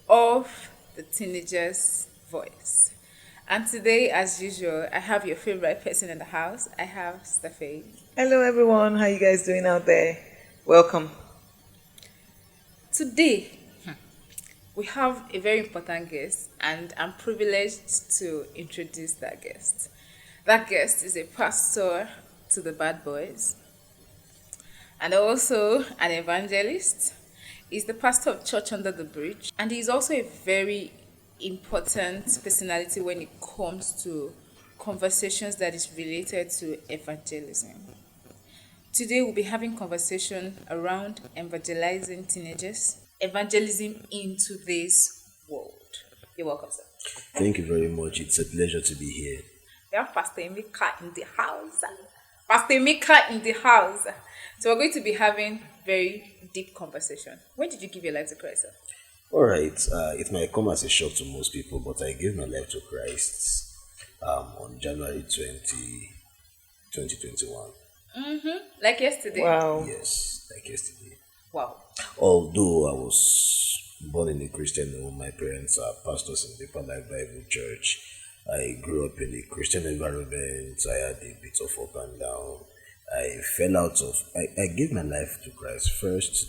of the teenager's voice. And today, as usual, I have your favorite person in the house. I have Stephanie. Hello everyone, how you guys doing out there? Welcome. Today, we have a very important guest, and I'm privileged to introduce that guest. That guest is a pastor to the bad boys and also an evangelist. He's the pastor of Church Under the Bridge, and he's also a very important personality when it comes to conversations that is related to evangelism. Today we'll be having conversation around evangelizing teenagers, evangelism in today's world. You're welcome, sir. Thank you very much. It's a pleasure to be here. We have Pastor Emeka in the house. Pastor Emeka in the house. So we're going to be having very deep conversation. When did you give your life to Christ, sir? All right. It might come as a shock to most people, but I gave my life to Christ on January 2021. Like yesterday. Wow. Yes, like yesterday. Wow. Although I was born in a Christian home, my parents are pastors in Deeper Life Bible Church. I grew up in a Christian environment. I had a bit of up and down. I gave my life to Christ first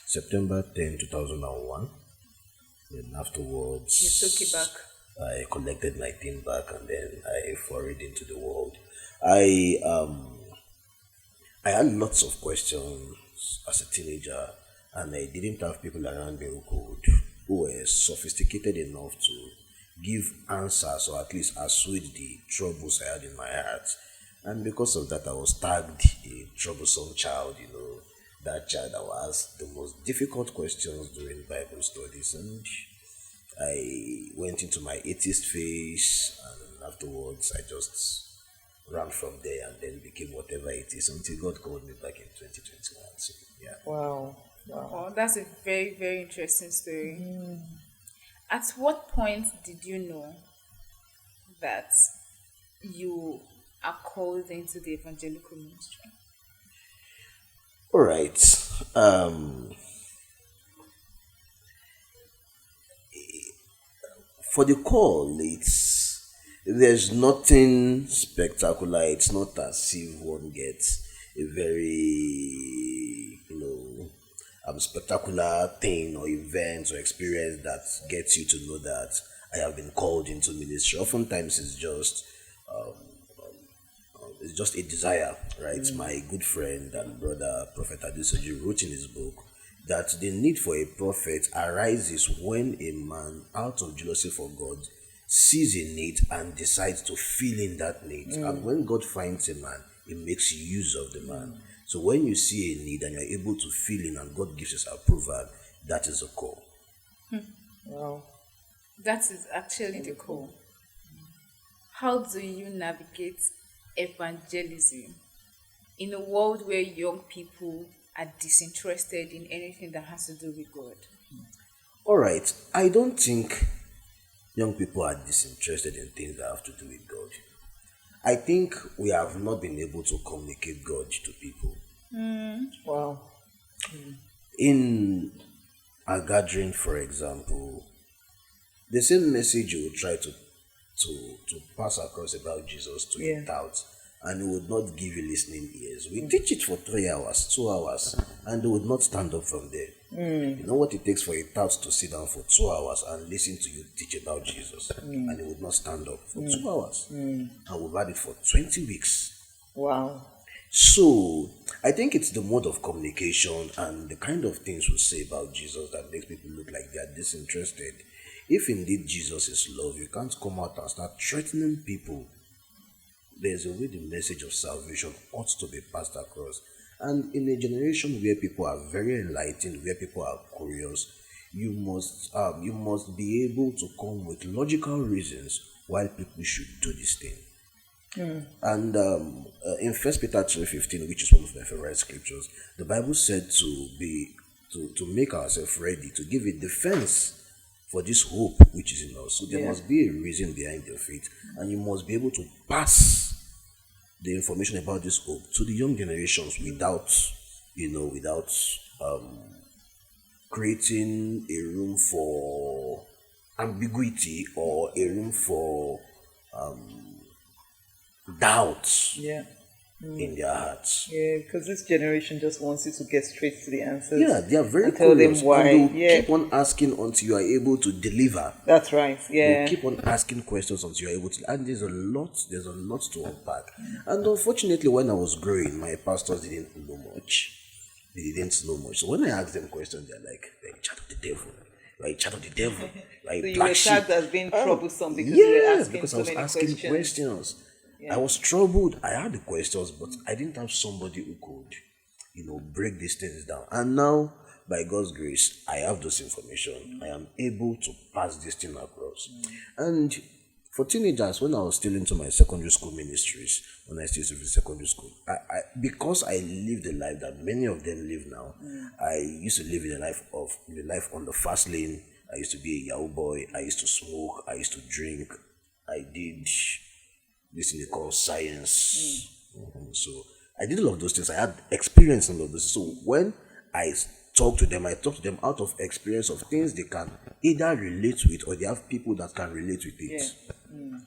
September 10, 2001. Then You took it afterwards, back. I collected my thing back and then I forayed into the world. I had lots of questions as a teenager, and I didn't have people around me who were sophisticated enough to give answers or at least assuage the troubles I had in my heart. And because of that, I was tagged a troublesome child, that child that was the most difficult questions during Bible studies. And I went into my atheist phase, and afterwards, I just ran from there and then became whatever it is until God called me back in 2021. So, yeah. Wow. Wow. Oh, that's a very, very interesting story. At what point did you know that you are called into the evangelical ministry? All right. For the call, there's nothing spectacular. It's not as if one gets a very spectacular thing or event or experience that gets you to know that I have been called into ministry. Oftentimes, it's just a desire, right? My good friend and brother, Prophet Adesoji, wrote in his book that the need for a prophet arises when a man, out of jealousy for God, sees a need and decides to fill in that need. And when God finds a man, he makes use of the man. So when you see a need and you're able to fill in and God gives his approval, that is a call. Wow. That is actually the call. How do you navigate evangelism in a world where young people are disinterested in anything that has to do with God? All right. I don't think young people are disinterested in things that have to do with God. I think we have not been able to communicate God to people. Wow. In a gathering, for example, the same message you would try to pass across about Jesus to Yeah. a doubt, and he would not give you listening ears. We teach it for 3 hours, 2 hours, and they would not stand up from there. You know what it takes for a tout to sit down for 2 hours and listen to you teach about Jesus, and he would not stand up for 2 hours. And we've had it for 20 weeks. Wow. So I think it's the mode of communication and the kind of things we say about Jesus that makes people look like they are disinterested. If indeed Jesus is love, you can't come out and start threatening people. There's a way the message of salvation ought to be passed across. And in a generation where people are very enlightened, where people are curious, you must be able to come with logical reasons why people should do this thing. And in First Peter 3:15, which is one of my favorite scriptures, the Bible said to make ourselves ready to give a defense for this hope which is in us. So there must be a reason behind your faith, and you must be able to pass the information about this hope to the young generations without creating a room for ambiguity or a room for doubts Yeah. in their hearts. Yeah, because this generation just wants you to get straight to the answers. Yeah, they are very and tell them curious why. and they'll Yeah, keep on asking until you are able to deliver. that's right. They'll Yeah. keep on asking questions until you're able to, and there's a lot to unpack. And unfortunately, when I was growing, my pastors didn't know much. They didn't know much. So when I asked them questions, they're like, "You're a child of the devil. You're a child of the devil. You're a So you black were sheep." tagged as being troublesome because you were Yeah, asking because so I was many asking questions. questions. I was troubled. I had the questions, but I didn't have somebody who could, break these things down. And now, by God's grace, I have this information. I am able to pass this thing across. And for teenagers, when I was still into my secondary school ministries, when I still served in secondary school, because I lived the life that many of them live now, I used to live the life on the fast lane. I used to be a Yahoo boy. I used to smoke. I used to drink. I did this thing they call science. So I did all of those things. I had experience in all of this. So when I I talk to them out of experience of things they can either relate with or they have people that can relate with it.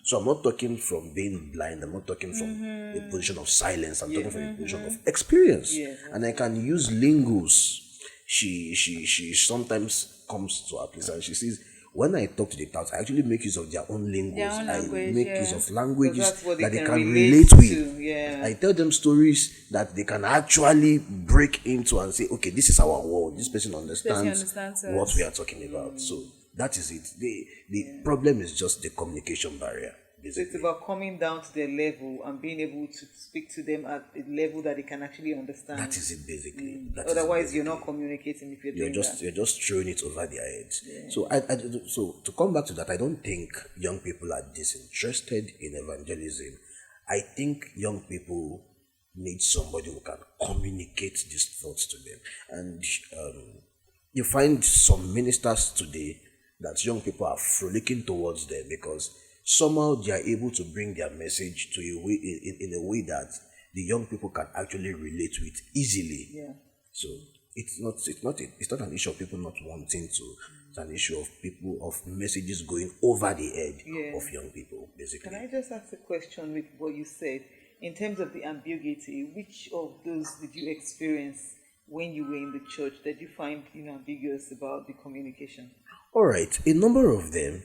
So I'm not talking from being blind. I'm not talking from a position of silence. I'm talking from a position of experience. Yeah. And I can use lingos. She sometimes comes to our place and she says, when I talk to the touts, I actually make use of their own lingos. Their own language, I make yeah. use of languages that's what that they they can can relate relate with. to, yeah. I tell them stories that they can actually break into and say, okay, this is our world. This person understands understands what us. we are talking about. So that is it. The problem is just the communication barrier. So it's Basically. about coming down to their level and being able to speak to them at a level that they can actually understand. That is it basically. That is it Otherwise, you're basically. not communicating if you're You're doing just that. you're just throwing it over their heads. So to come back to that, I don't think young people are disinterested in evangelism. I think young people need somebody who can communicate these thoughts to them. And you find some ministers today that young people are frolicking towards them because somehow they are able to bring their message to a way in a way that the young people can actually relate with easily. Yeah. So it's not an issue of people not wanting to. It's an issue of people of messages going over the head Yeah. of young people, basically. Can I just ask a question with what you said? In terms of the ambiguity, which of those did you experience when you were in the church that you find ambiguous about the communication? All right, a number of them.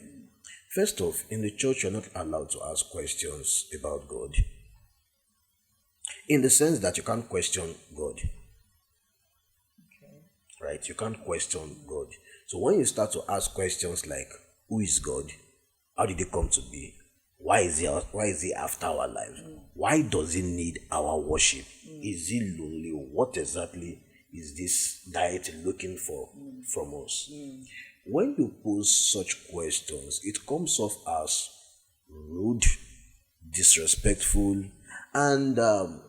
First off, in the church, you're not allowed to ask questions about God. In the sense that you can't question God. Right? You can't question God. So when you start to ask questions like, who is God? How did he come to be? Why is he after our lives? Why does he need our worship? Is he lonely? What exactly is this deity looking for from us? When you pose such questions, it comes off as rude, disrespectful, and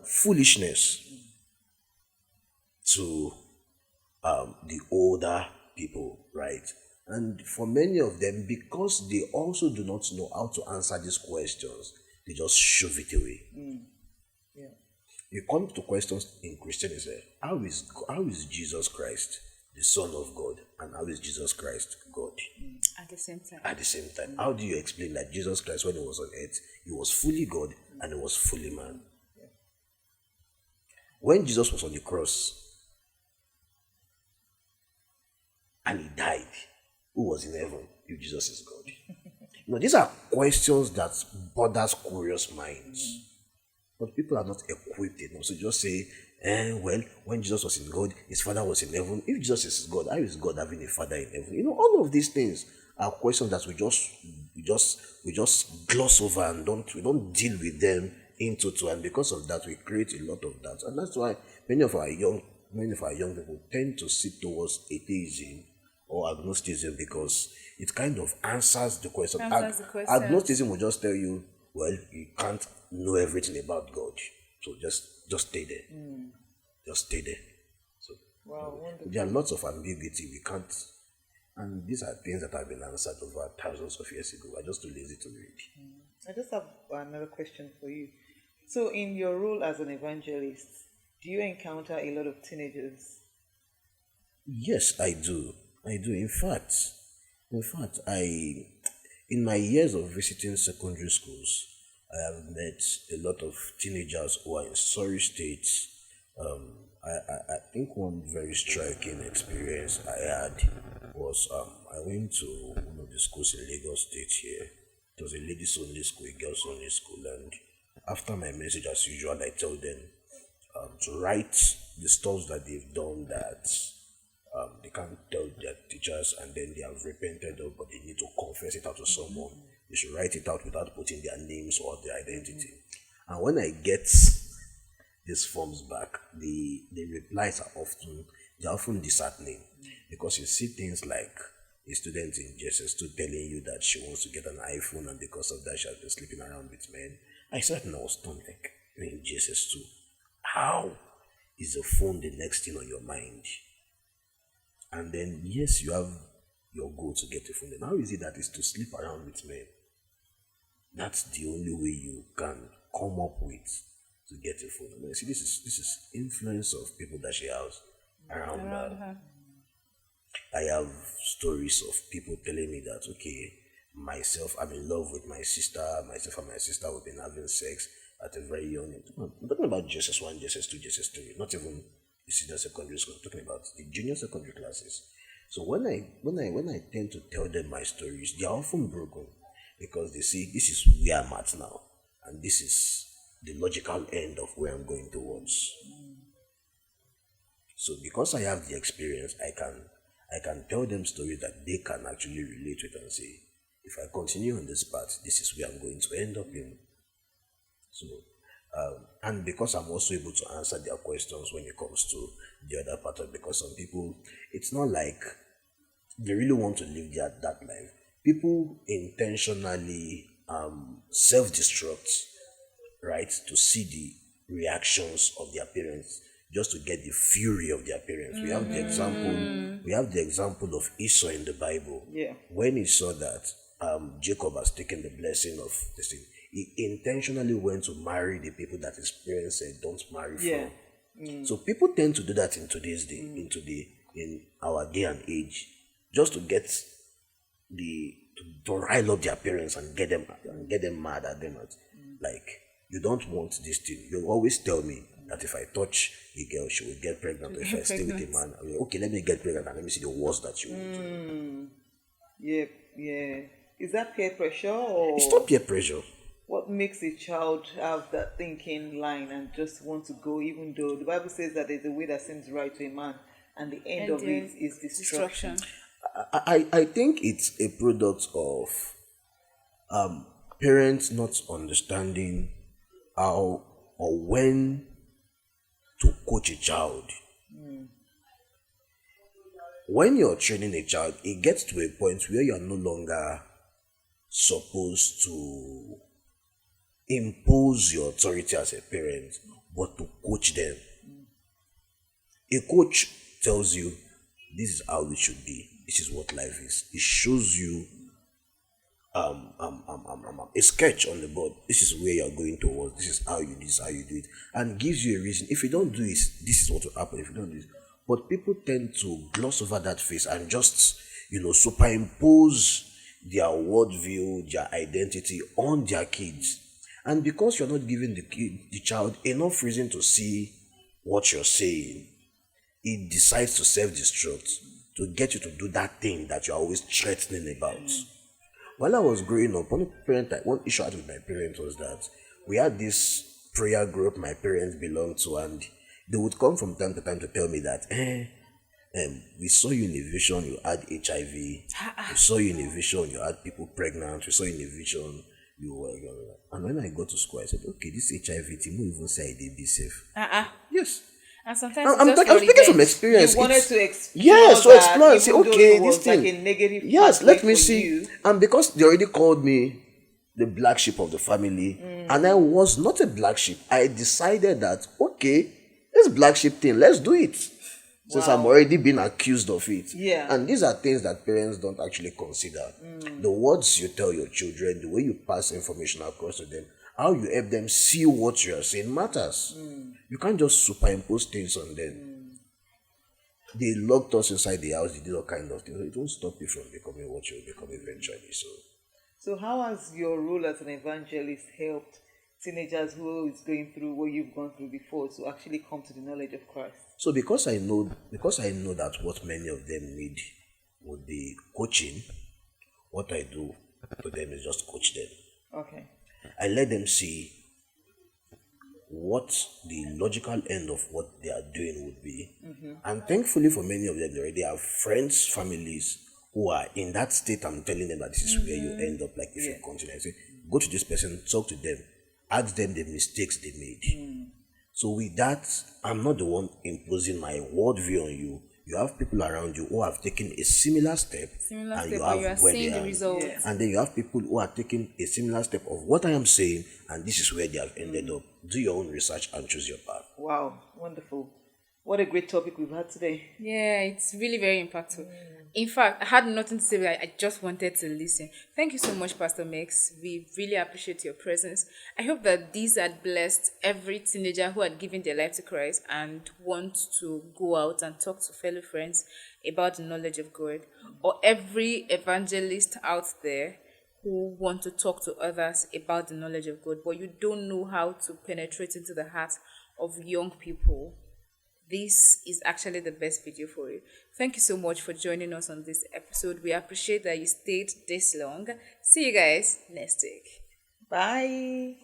foolishness to the older people, right? And for many of them, because they also do not know how to answer these questions, they just shove it away. Yeah. You come to questions in Christianity, how is Jesus Christ the Son of God, and how is Jesus Christ God? At the same time. At the same time, how do you explain that Jesus Christ, when he was on earth, he was fully God and he was fully man? When Jesus was on the cross and he died, who was in heaven if Jesus is God? These are questions that bothers curious minds. But people are not equipped enough. So just say, well, when Jesus was in God, his father was in heaven. If Jesus is God, how is God having a father in heaven? All of these things are questions that we just gloss over and we don't deal with them into two. And because of that, we create a lot of that. And that's why many of our young people tend to sit towards atheism or agnosticism, because it kind of answers the question. Agnosticism will just tell you, well, you can't know everything about God, so just stay there. Just stay there. So Wow, wonderful. there are lots of ambiguity. We can't, and these are things that have been answered over thousands of years ago. We're just too lazy to read. I just have another question for you. So, in your role as an evangelist, do you encounter a lot of teenagers? Yes, I do. I do. In fact, in my years of visiting secondary schools, I have met a lot of teenagers who are in sorry states. I think one very striking experience I had was I went to one of the schools in Lagos State here. It was a ladies only school, a girls only school, and after my message, as usual, I tell them to write the stuff that they've done that they can't tell their teachers and then they have repented of, but they need to confess it out to someone. They should write it out without putting their names or their identity. And when I get these forms back, the replies they're often disheartening because you see things like a student in JSS2 telling you that she wants to get an iPhone and because of that she has been sleeping around with men. I sat and I was stunned, like, you're in JSS2. How is the phone the next thing on your mind? And then, yes, you have your goal to get a phone. Then how is it that is to sleep around with men? That's the only way you can come up with to get a phone. I mean, see, this is influence of people that she has around her. I have stories of people telling me that, okay, myself, I'm in love with my sister, myself and my sister have been having sex at a very young age. I'm talking about JSS1, JSS2, JSS3, not even the senior secondary school. I'm talking about the junior secondary classes. So when I tend to tell them my stories, they are often broken because they see this is where I'm at now, and this is the logical end of where I'm going towards. So because I have the experience, I can tell them stories that they can actually relate with and say, if I continue on this path, this is where I'm going to end up in. So, and because I'm also able to answer their questions when it comes to the other part of, because some people, it's not like they really want to live that life. People intentionally self-destruct, right, to see the reactions of their parents, just to get the fury of their parents. We have the example of Esau in the Bible. Yeah. When he saw that Jacob has taken the blessing of this thing, he intentionally went to marry the people that his parents said don't marry from. So people tend to do that in today's day, in our day and age, just to get to rile up their parents and get them mad at them. Like, you don't want this thing. You always tell me that if I touch a girl, she will get pregnant. Or if I stay with a man, I mean, okay, let me get pregnant and let me see the worst that you will do. Yeah. Is that peer pressure or It's not peer pressure. what makes a child have that thinking line and just want to go, even though the Bible says that there's a way that seems right to a man and the end of it is destruction? I think it's a product of parents not understanding how or when to coach a child. When you're training a child, it gets to a point where you're no longer supposed to impose your authority as a parent, but to coach them. A coach tells you this is how it should be, this is what life is. It shows you a sketch on the board. This is where you're going towards, this is how you do it, and gives you a reason. If you don't do it, this is what will happen. If you don't do it. But people tend to gloss over that phase and just, superimpose their worldview, their identity on their kids. And because you're not giving the child enough reason to see what you're saying, it decides to self-destruct to get you to do that thing that you're always threatening about. While I was growing up, one issue I had with my parents was that we had this prayer group my parents belonged to, and they would come from time to time to tell me that, we saw you in a vision, you had HIV. We saw you in a vision, you had people pregnant. We saw you in a vision, you were. And when I got to school, I said, okay, this HIV thing, who even say I did be safe? Yes. And sometimes I'm speaking from experience. You wanted to explore so explore and say, even though okay, it this was thing. like a negative Yes, pathway let me for see. you. And because they already called me the black sheep of the family, and I was not a black sheep, I decided that, okay, this black sheep thing, let's do it. Since I'm already being accused of it. Yeah. And these are things that parents don't actually consider. The words you tell your children, the way you pass information across to them, how you help them see what you are saying matters. You can't just superimpose things on them. They locked us inside the house, they did all kind of things. So it won't stop you from becoming what you'll become eventually. So So, how has your role as an evangelist helped teenagers who is going through what you've gone through before to actually come to the knowledge of Christ? so because I know that what many of them need would be coaching, what I do to them is just coach them. Okay. I let them see what the logical end of what they are doing would be. And thankfully for many of them, they already have friends, families who are in that state. I'm telling them that this is where you end up. Like if you continue, I say, go to this person, talk to them, ask them the mistakes they made. So with that, I'm not the one imposing my worldview on you. You have people around you who have taken a similar step, Similar and step, you but you have are where seeing they the are. results. Yeah. And then you have people who are taking a similar step of what I am saying, and this is where they have ended up. Do your own research and choose your path. Wow, wonderful. What a great topic we've had today. Yeah, it's really very impactful. In fact, I had nothing to say, but I just wanted to listen. Thank you so much, Pastor Mix. We really appreciate your presence. I hope that these had blessed every teenager who had given their life to Christ and want to go out and talk to fellow friends about the knowledge of God, or every evangelist out there who want to talk to others about the knowledge of God, but you don't know how to penetrate into the hearts of young people. This is actually the best video for you. Thank you so much for joining us on this episode. We appreciate that you stayed this long. See you guys next week. Bye.